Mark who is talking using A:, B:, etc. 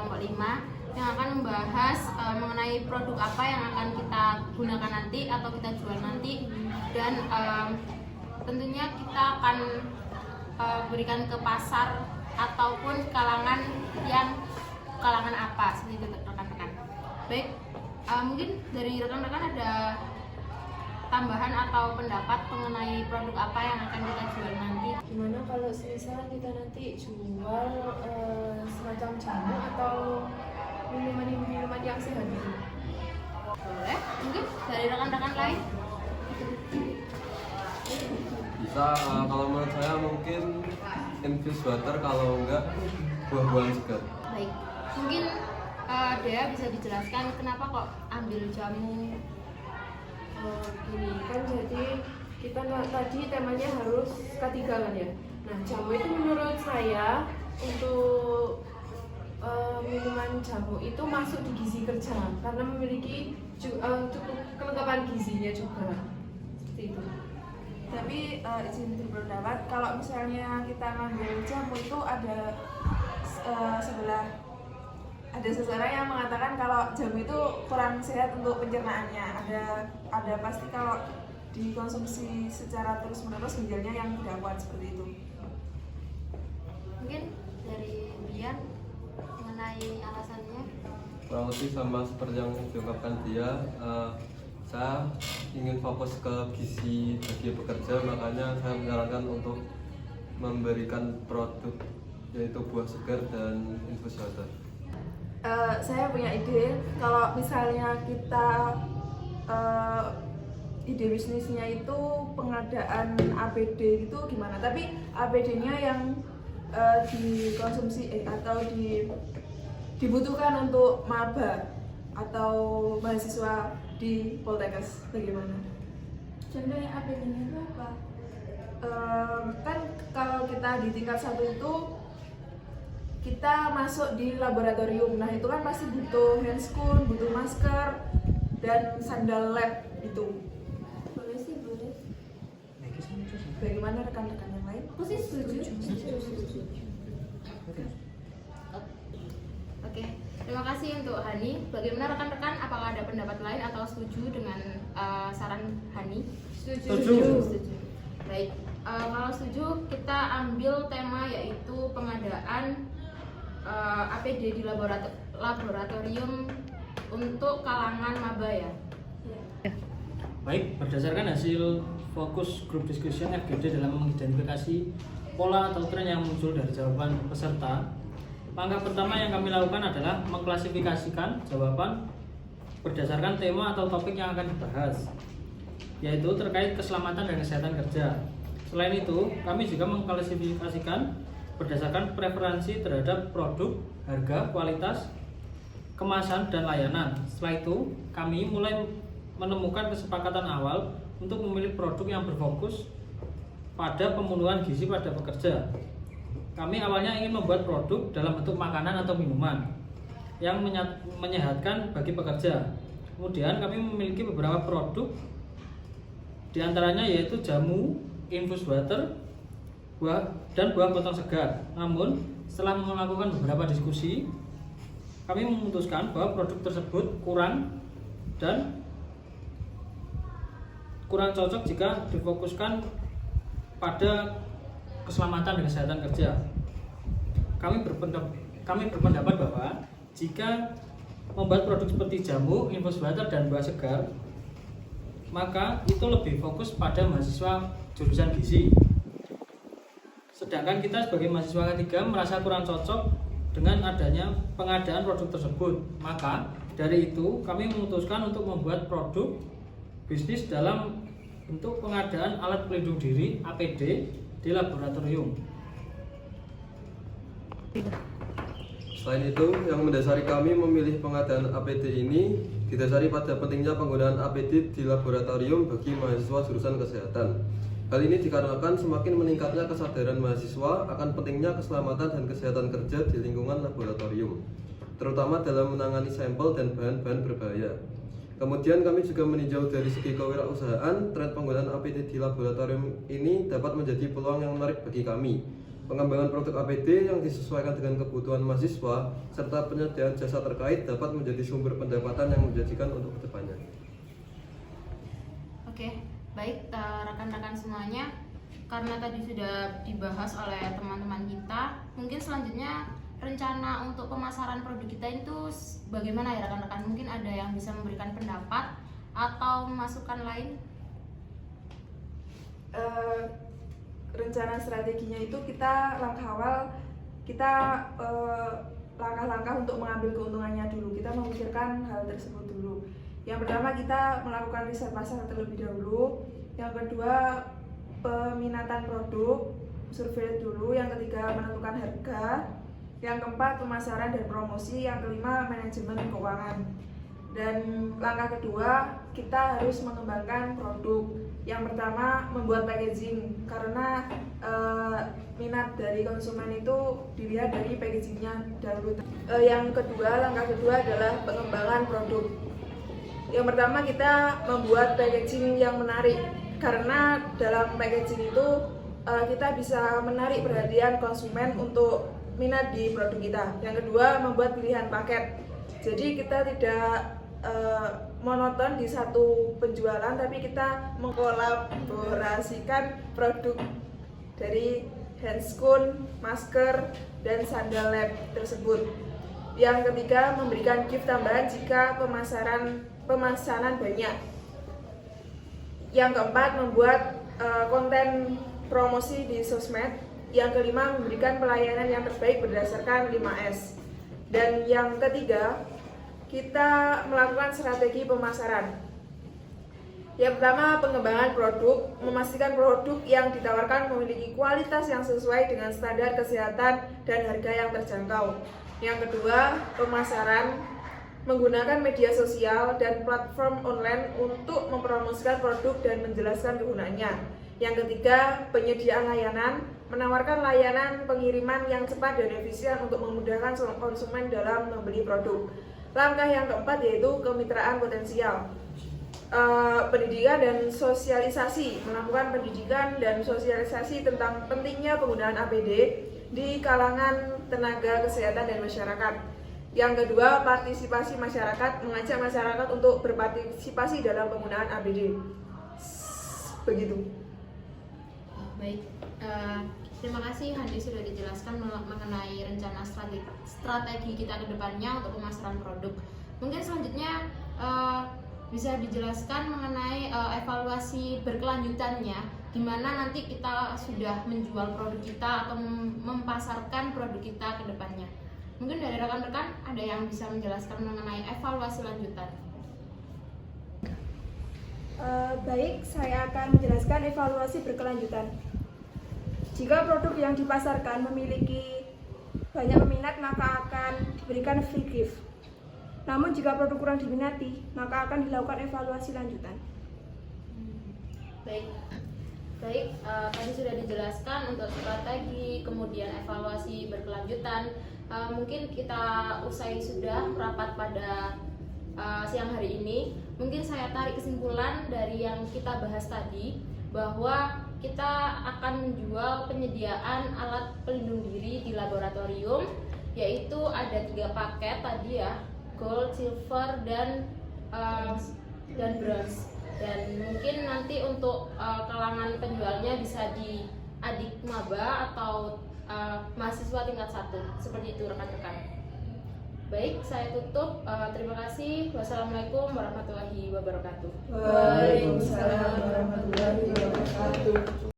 A: kelompok 5 yang akan membahas mengenai produk apa yang akan kita gunakan nanti atau kita jual nanti, dan tentunya kita akan berikan ke pasar ataupun kalangan apa seperti itu rekan-rekan. Baik, mungkin dari rekan-rekan ada tambahan atau pendapat mengenai produk apa yang akan kita jual nanti?
B: Gimana kalau misalnya kita nanti jual semacam jamu atau minuman yang sehat gitu?
A: Boleh, mungkin dari rekan-rekan lain?
C: Bisa, kalau menurut saya mungkin infused water, kalau enggak buah-buahan segar.
A: Baik, mungkin Dea bisa dijelaskan kenapa kok ambil jamu?
B: Gini kan, jadi kita tadi temanya harus ketiga kan ya. Nah, jamu itu menurut saya untuk minuman jamu itu masuk di gizi kerja karena memiliki cukup kelengkapan gizinya juga. Seperti itu.
D: Tapi izin berpendapat, kalau misalnya kita ngambil jamu itu ada seseorang yang mengatakan kalau jamu itu kurang sehat untuk pencernaannya. Ada pasti kalau dikonsumsi secara terus-menerus ginjalnya yang tidak kuat seperti itu.
A: Mungkin dari Bian mengenai alasannya?
C: Kurang lebih sama seperti yang diungkapkan dia. Saya ingin fokus ke gizi bagi pekerja, makanya saya menyarankan untuk memberikan produk yaitu buah segar dan infused water.
D: Saya punya ide, kalau misalnya kita ide bisnisnya itu pengadaan APD itu gimana? Tapi APD-nya yang dikonsumsi atau dibutuhkan untuk maba atau mahasiswa di Poltekkes, bagaimana?
B: Contohnya APD-nya itu apa?
D: Kan kalau kita di tingkat 1 itu kita masuk di laboratorium, nah itu kan pasti butuh handscoon, butuh masker, dan sandal lab itu.
B: Boleh sih, boleh.
D: Bagaimana rekan-rekan yang lain?
B: Aku sih setuju.
A: Oke, terima kasih untuk Hani. Bagaimana rekan-rekan? Apakah ada pendapat lain atau setuju dengan saran Hani?
B: Setuju.
A: Baik, kalau setuju kita ambil tema yaitu pengadaan APD di laboratorium untuk kalangan maba ya.
E: Baik, berdasarkan hasil fokus group discussion FGD dalam mengidentifikasi pola atau tren yang muncul dari jawaban peserta, langkah pertama yang kami lakukan adalah mengklasifikasikan jawaban berdasarkan tema atau topik yang akan dibahas, yaitu terkait keselamatan dan kesehatan kerja. Selain itu, kami juga mengklasifikasikan berdasarkan preferensi terhadap produk, harga, kualitas, kemasan, dan layanan. Setelah itu, kami mulai menemukan kesepakatan awal untuk memilih produk yang berfokus pada pemenuhan gizi pada pekerja. Kami awalnya ingin membuat produk dalam bentuk makanan atau minuman yang menyehatkan bagi pekerja. Kemudian kami memiliki beberapa produk, diantaranya yaitu jamu, infused water, dan buah potong segar. Namun, setelah melakukan beberapa diskusi, kami memutuskan bahwa produk tersebut kurang cocok jika difokuskan pada keselamatan dan kesehatan kerja. Kami berpendapat bahwa jika membuat produk seperti jamu, infused water, dan buah segar, maka itu lebih fokus pada mahasiswa jurusan gizi. Sedangkan kita sebagai mahasiswa ketiga merasa kurang cocok dengan adanya pengadaan produk tersebut. Maka dari itu kami memutuskan untuk membuat produk bisnis dalam bentuk pengadaan alat pelindung diri APD di laboratorium.
C: Selain itu, yang mendasari kami memilih pengadaan APD ini didasari pada pentingnya penggunaan APD di laboratorium bagi mahasiswa jurusan kesehatan. Hal ini dikarenakan semakin meningkatnya kesadaran mahasiswa akan pentingnya keselamatan dan kesehatan kerja di lingkungan laboratorium, terutama dalam menangani sampel dan bahan-bahan berbahaya. Kemudian kami juga meninjau dari segi kewirausahaan, tren penggunaan APD di laboratorium ini dapat menjadi peluang yang menarik bagi kami. Pengembangan produk APD yang disesuaikan dengan kebutuhan mahasiswa serta penyediaan jasa terkait dapat menjadi sumber pendapatan yang menjanjikan untuk kedepannya.
A: Oke, baik rekan-rekan semuanya, karena tadi sudah dibahas oleh teman-teman kita, mungkin selanjutnya rencana untuk pemasaran produk kita itu bagaimana ya rekan-rekan? Mungkin ada yang bisa memberikan pendapat atau masukan lain?
D: Rencana strateginya itu kita langkah awal, kita langkah-langkah untuk mengambil keuntungannya dulu. Kita memikirkan hal tersebut dulu. Yang pertama, kita melakukan riset pasar terlebih dahulu. Yang kedua, peminatan produk, survei dulu. Yang ketiga, menentukan harga. Yang keempat, pemasaran dan promosi. Yang kelima, manajemen keuangan. Dan langkah kedua, kita harus mengembangkan produk. Yang pertama, membuat packaging, karena minat dari konsumen itu dilihat dari packagingnya dahulu. Langkah kedua adalah pengembangan produk. Yang pertama, kita membuat packaging yang menarik, karena dalam packaging itu kita bisa menarik perhatian konsumen untuk minat di produk kita. Yang kedua, membuat pilihan paket. Jadi kita tidak monoton di satu penjualan, tapi kita mengkolaborasikan produk dari handscoon, masker, dan sandal lab tersebut. Yang ketiga, memberikan gift tambahan jika pemesanan banyak. Yang keempat, membuat konten promosi di sosmed. Yang kelima, memberikan pelayanan yang terbaik berdasarkan 5S. Dan yang ketiga, kita melakukan strategi pemasaran. Yang pertama, pengembangan produk, memastikan produk yang ditawarkan memiliki kualitas yang sesuai dengan standar kesehatan dan harga yang terjangkau. Yang kedua, pemasaran, menggunakan media sosial dan platform online untuk mempromosikan produk dan menjelaskan kegunaannya. Yang ketiga, penyediaan layanan, menawarkan layanan pengiriman yang cepat dan efisien untuk memudahkan konsumen dalam membeli produk. Langkah yang keempat yaitu kemitraan potensial. Pendidikan dan sosialisasi, melakukan pendidikan dan sosialisasi tentang pentingnya penggunaan APD di kalangan tenaga kesehatan dan masyarakat. Yang kedua, partisipasi masyarakat, mengajak masyarakat untuk berpartisipasi dalam penggunaan APD. Begitu.
A: Baik, terima kasih Handi sudah dijelaskan mengenai rencana strategi kita ke depannya untuk pemasaran produk. Mungkin selanjutnya bisa dijelaskan mengenai evaluasi berkelanjutannya, di mana nanti kita sudah menjual produk kita atau mempasarkan produk kita ke depannya. Mungkin dari rekan-rekan ada yang bisa menjelaskan mengenai evaluasi lanjutan.
F: Baik, saya akan menjelaskan evaluasi berkelanjutan. Jika produk yang dipasarkan memiliki banyak peminat, maka akan diberikan free gift. Namun jika produk kurang diminati, maka akan dilakukan evaluasi lanjutan.
A: Baik, tadi sudah dijelaskan untuk strategi, kemudian evaluasi berkelanjutan. Mungkin kita usai sudah rapat pada siang hari ini. Mungkin saya tarik kesimpulan dari yang kita bahas tadi, bahwa kita akan menjual penyediaan alat pelindung diri di laboratorium, yaitu ada 3 paket tadi ya, gold, silver, dan bronze. Dan mungkin nanti untuk kalangan penjualnya bisa di adik maba atau mahasiswa tingkat 1, seperti itu rekan-rekan. Baik, saya tutup. Terima kasih. Wassalamualaikum warahmatullahi wabarakatuh.
D: Waalaikumsalam warahmatullahi wabarakatuh.